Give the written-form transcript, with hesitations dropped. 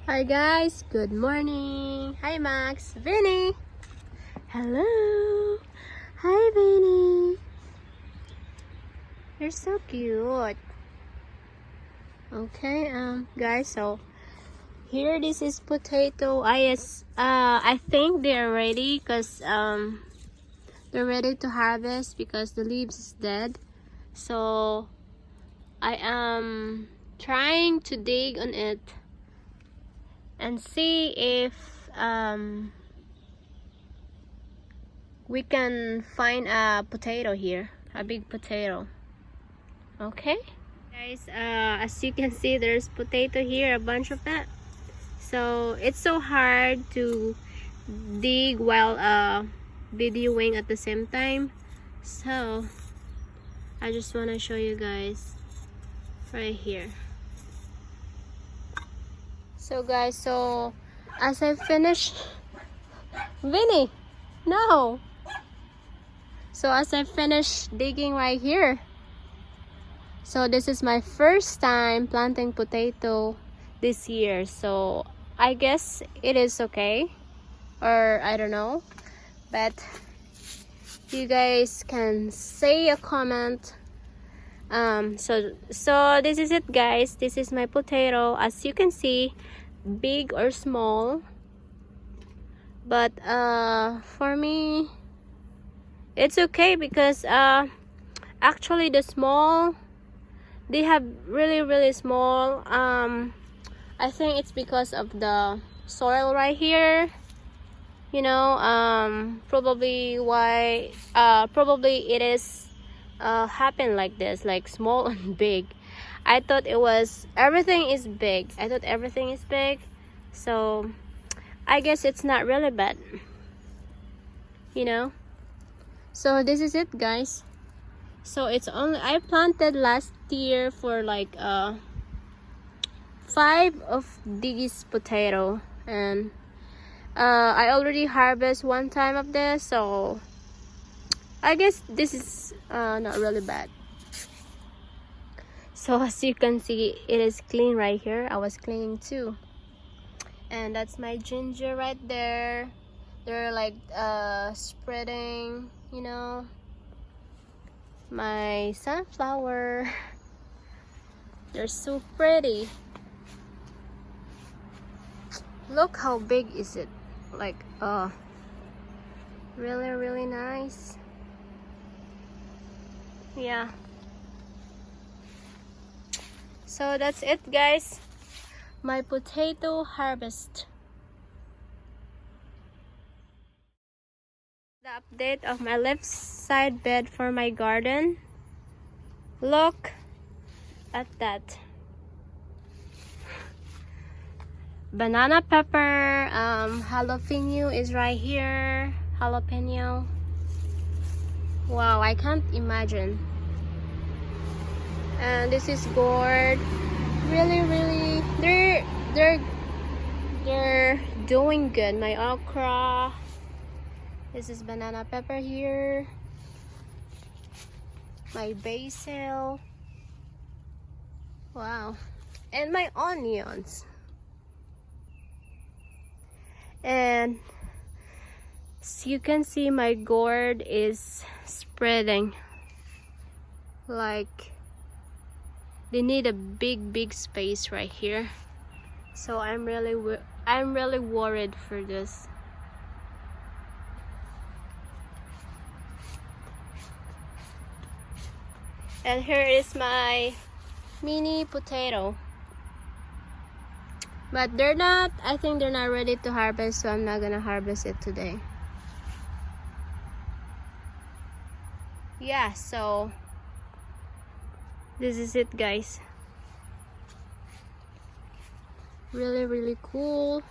Hi guys, good morning. Hi Max, Vinny. Hello. Hi Vinny. You're so cute. Okay, guys, so here this is potato. I think they're ready because they're ready to harvest because the leaves is dead. So I am trying to dig on it and see if we can find a potato here, a big potato. Okay guys, as you can see, there's potato here, a bunch of that. So it's so hard to dig while videoing at the same time, so I just want to show you guys right here. So guys, so as I finish Vinny, no. So as I finish digging right here, so this is my first time planting potato this year, so I guess it is okay, or I don't know, but you guys can say a comment. So this is it guys, this is my potato. As you can see, big or small, but for me it's okay because actually the small, they have really small. I think it's because of the soil right here, you know. Probably why probably it is happen like this, like small and big. I thought it was everything is big. I thought everything is big, so I guess it's not really bad, you know. So this is it guys. So it's only, I planted last year for like 5 of these potato, and I already harvest one time of this, so I guess this is not really bad. So as you can see, it is clean right here. I was cleaning too, and that's my ginger right there. They're like spreading, you know. My sunflower, they're so pretty. Look how big is it, like really nice. Yeah, so that's it guys, my potato harvest. The update of my left side bed for my garden. Look at that. Banana pepper, jalapeno is right here. Jalapeno. Wow, I can't imagine. And this is gourd. Really, they're doing good. My okra. This is banana pepper here. My basil. Wow. And my onions. And as you can see, my gourd is spreading. Like they need a big space right here. So I'm really worried for this. And here is my mini potato, but they're not, I think they're not ready to harvest, so I'm not gonna harvest it today. Yeah, so this is it guys. Really cool.